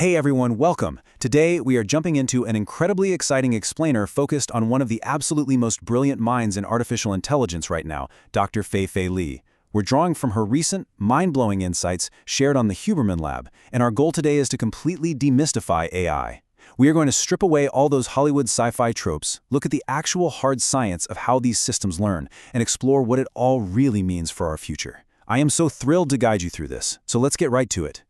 Hey everyone, welcome. Today we are jumping into an incredibly exciting explainer focused on one of the absolutely most brilliant minds in artificial intelligence right now, Dr. Fei-Fei Li. We're drawing from her recent, mind-blowing insights shared on the Huberman Lab, and our goal today is to completely demystify AI. We are going to strip away all those Hollywood sci-fi tropes, look at the actual hard science of how these systems learn, and explore what it all really means for our future. I am so thrilled to guide you through this, so let's get right to it.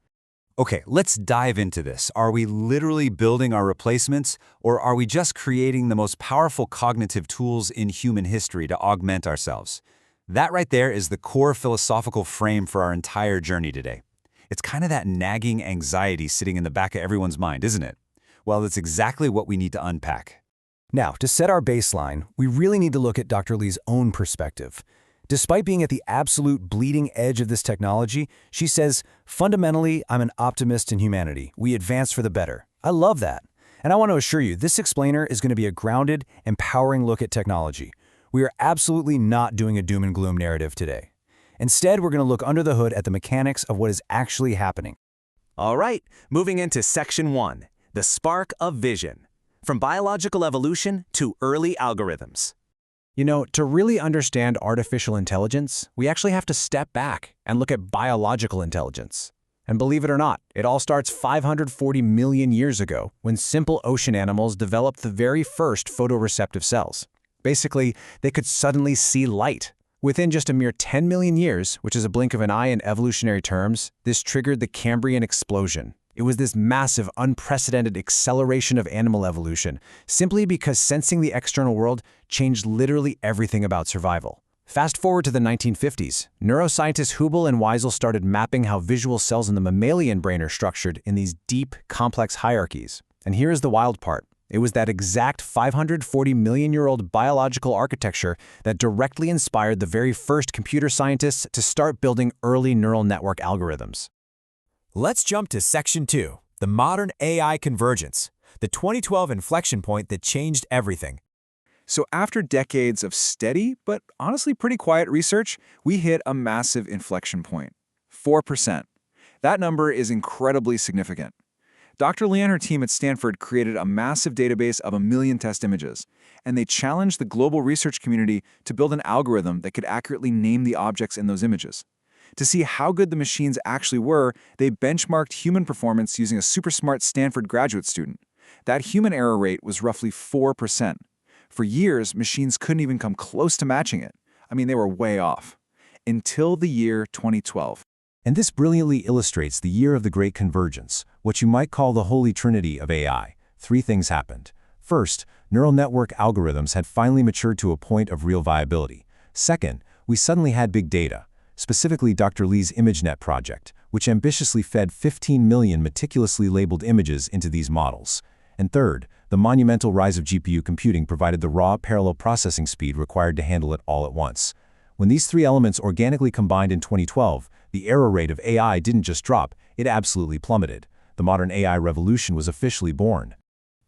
Okay, let's dive into this. Are we literally building our replacements, or are we just creating the most powerful cognitive tools in human history to augment ourselves? That right there is the core philosophical frame for our entire journey today. It's kind of that nagging anxiety sitting in the back of everyone's mind, isn't it? Well, it's exactly what we need to unpack. Now, to set our baseline, we really need to look at Dr. Li's own perspective. Despite being at the absolute bleeding edge of this technology, she says, fundamentally, I'm an optimist in humanity. We advance for the better. I love that. And I want to assure you, this explainer is going to be a grounded, empowering look at technology. We are absolutely not doing a doom and gloom narrative today. Instead, we're going to look under the hood at the mechanics of what is actually happening. All right, moving into Section 1, the spark of vision. From biological evolution to early algorithms. You know, to really understand artificial intelligence, we actually have to step back and look at biological intelligence. And believe it or not, it all starts 540 million years ago when simple ocean animals developed the very first photoreceptive cells. Basically, they could suddenly see light. Within just a mere 10 million years, which is a blink of an eye in evolutionary terms, this triggered the Cambrian explosion. It was this massive, unprecedented acceleration of animal evolution, simply because sensing the external world changed literally everything about survival. Fast forward to the 1950s, neuroscientists Hubel and Wiesel started mapping how visual cells in the mammalian brain are structured in these deep, complex hierarchies. And here is the wild part. It was that exact 540 million-year-old biological architecture that directly inspired the very first computer scientists to start building early neural network algorithms. Let's jump to Section 2, the modern AI convergence, the 2012 inflection point that changed everything. So after decades of steady, but honestly pretty quiet research, we hit a massive inflection point, 4%. That number is incredibly significant. Dr. Li and her team at Stanford created a massive database of 1 million test images, and they challenged the global research community to build an algorithm that could accurately name the objects in those images. To see how good the machines actually were, they benchmarked human performance using a super smart Stanford graduate student. That human error rate was roughly 4%. For years, machines couldn't even come close to matching it. I mean, they were way off. Until the year 2012. And this brilliantly illustrates the year of the Great Convergence, what you might call the Holy Trinity of AI. 3 things happened. First, neural network algorithms had finally matured to a point of real viability. Second, we suddenly had big data. Specifically Dr. Li's ImageNet project, which ambitiously fed 15 million meticulously labeled images into these models. And third, the monumental rise of GPU computing provided the raw parallel processing speed required to handle it all at once. When these 3 elements organically combined in 2012, the error rate of AI didn't just drop, it absolutely plummeted. The modern AI revolution was officially born.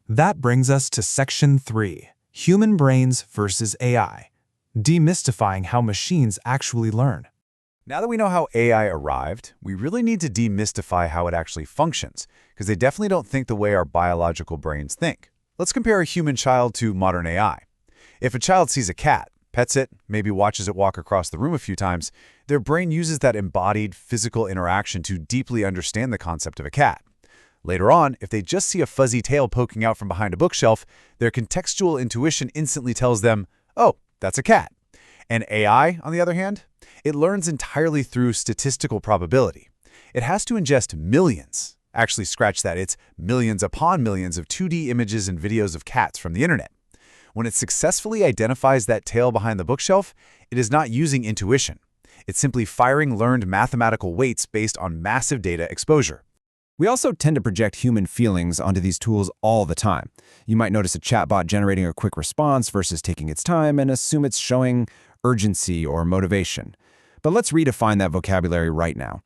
That brings us to Section 3, human brains versus AI, demystifying how machines actually learn. Now that we know how AI arrived, we really need to demystify how it actually functions, because they definitely don't think the way our biological brains think. Let's compare a human child to modern AI. If a child sees a cat, pets it, maybe watches it walk across the room a few times, their brain uses that embodied physical interaction to deeply understand the concept of a cat. Later on, if they just see a fuzzy tail poking out from behind a bookshelf, their contextual intuition instantly tells them, oh, that's a cat. And AI, on the other hand, it learns entirely through statistical probability. It has to ingest millions, actually scratch that, it's millions upon millions of 2D images and videos of cats from the internet. When it successfully identifies that tail behind the bookshelf, it is not using intuition. It's simply firing learned mathematical weights based on massive data exposure. We also tend to project human feelings onto these tools all the time. You might notice a chatbot generating a quick response versus taking its time and assume it's showing urgency or motivation. But let's redefine that vocabulary right now.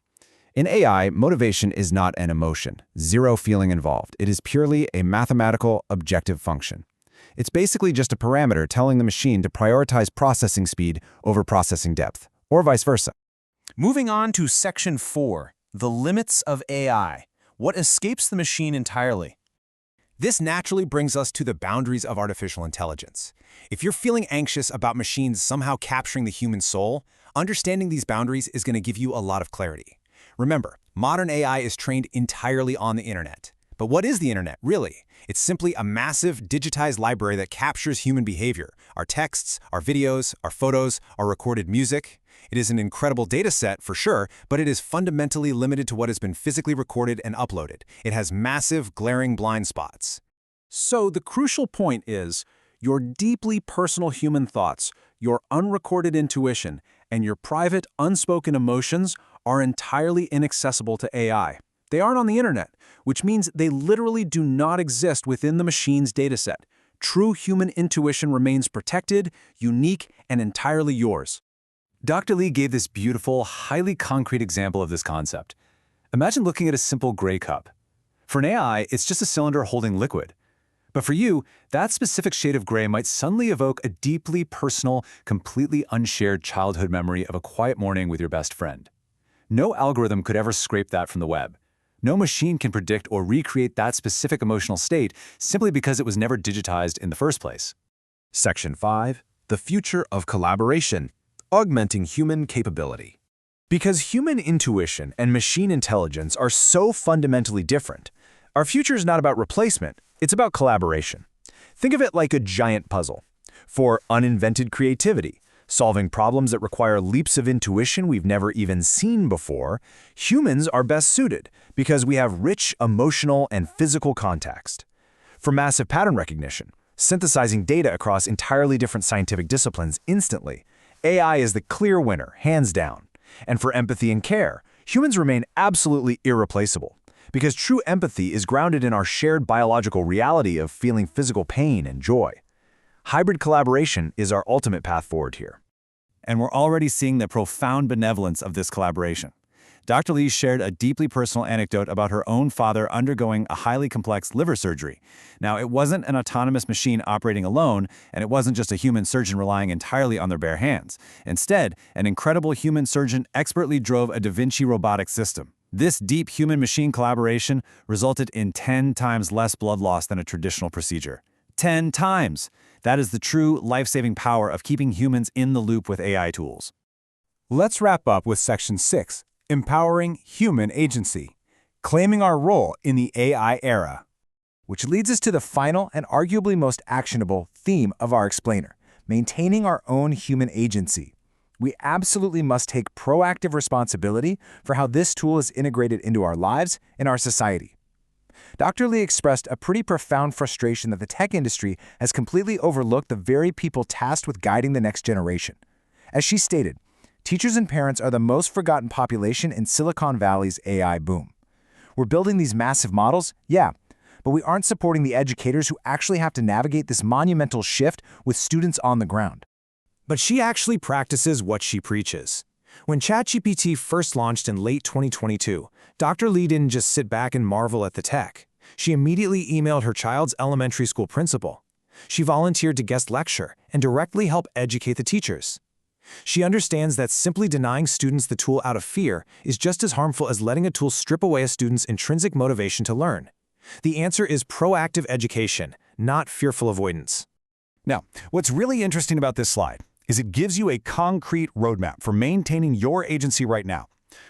In AI, motivation is not an emotion, 0 feeling involved. It is purely a mathematical, objective function. It's basically just a parameter telling the machine to prioritize processing speed over processing depth, or vice versa. Moving on to Section 4, the limits of AI. what escapes the machine entirely? This naturally brings us to the boundaries of artificial intelligence. If you're feeling anxious about machines somehow capturing the human soul, understanding these boundaries is going to give you a lot of clarity. Remember, modern AI is trained entirely on the internet. But what is the internet, really? It's simply a massive, digitized library that captures human behavior, our texts, our videos, our photos, our recorded music. It is an incredible data set, for sure, but it is fundamentally limited to what has been physically recorded and uploaded. It has massive, glaring blind spots. So the crucial point is, your deeply personal human thoughts, your unrecorded intuition, and your private, unspoken emotions are entirely inaccessible to AI. They aren't on the internet, which means they literally do not exist within the machine's dataset. True human intuition remains protected, unique, and entirely yours. Dr. Li gave this beautiful, highly concrete example of this concept. Imagine looking at a simple gray cup. For an AI, it's just a cylinder holding liquid. But for you, that specific shade of gray might suddenly evoke a deeply personal, completely unshared childhood memory of a quiet morning with your best friend. No algorithm could ever scrape that from the web. No machine can predict or recreate that specific emotional state simply because it was never digitized in the first place. Section 5. The future of collaboration. Augmenting human capability. Because human intuition and machine intelligence are so fundamentally different, our future is not about replacement, it's about collaboration. Think of it like a giant puzzle. For uninvented creativity, solving problems that require leaps of intuition we've never even seen before, humans are best suited because we have rich emotional and physical context. For massive pattern recognition, synthesizing data across entirely different scientific disciplines instantly, AI is the clear winner, hands down. And for empathy and care, humans remain absolutely irreplaceable because true empathy is grounded in our shared biological reality of feeling physical pain and joy. Hybrid collaboration is our ultimate path forward here. And we're already seeing the profound benevolence of this collaboration. Dr. Li shared a deeply personal anecdote about her own father undergoing a highly complex liver surgery. Now, it wasn't an autonomous machine operating alone, and it wasn't just a human surgeon relying entirely on their bare hands. Instead, an incredible human surgeon expertly drove a Da Vinci robotic system. This deep human-machine collaboration resulted in 10 times less blood loss than a traditional procedure. 10 times! That is the true life-saving power of keeping humans in the loop with AI tools. Let's wrap up with Section 6, Empowering Human Agency, Claiming Our Role in the AI Era, which leads us to the final and arguably most actionable theme of our explainer, maintaining our own human agency. We absolutely must take proactive responsibility for how this tool is integrated into our lives and our society. Dr. Li expressed a pretty profound frustration that the tech industry has completely overlooked the very people tasked with guiding the next generation. As she stated, teachers and parents are the most forgotten population in Silicon Valley's AI boom. We're building these massive models, yeah, but we aren't supporting the educators who actually have to navigate this monumental shift with students on the ground. But she actually practices what she preaches. When ChatGPT first launched in late 2022, Dr. Li didn't just sit back and marvel at the tech. She immediately emailed her child's elementary school principal. She volunteered to guest lecture and directly help educate the teachers. She understands that simply denying students the tool out of fear is just as harmful as letting a tool strip away a student's intrinsic motivation to learn. The answer is proactive education, not fearful avoidance. Now, what's really interesting about this slide is it gives you a concrete roadmap for maintaining your agency right now.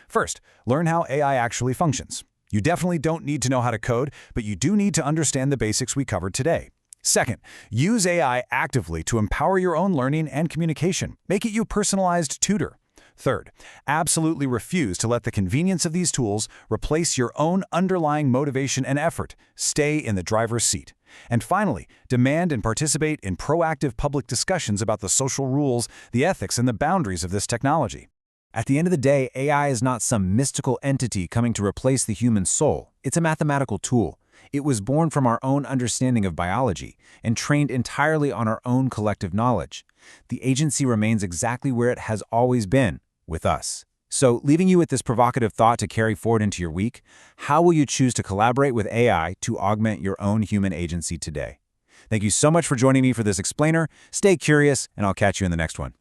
First, learn how AI actually functions. You definitely don't need to know how to code, but you do need to understand the basics we covered today. Second, use AI actively to empower your own learning and communication. Make it your personalized tutor. Third, absolutely refuse to let the convenience of these tools replace your own underlying motivation and effort. Stay in the driver's seat. And finally, demand and participate in proactive public discussions about the social rules, the ethics, and the boundaries of this technology. At the end of the day, AI is not some mystical entity coming to replace the human soul. It's a mathematical tool. It was born from our own understanding of biology and trained entirely on our own collective knowledge. The agency remains exactly where it has always been, with us. So, leaving you with this provocative thought to carry forward into your week, how will you choose to collaborate with AI to augment your own human agency today? Thank you so much for joining me for this explainer. Stay curious, and I'll catch you in the next one.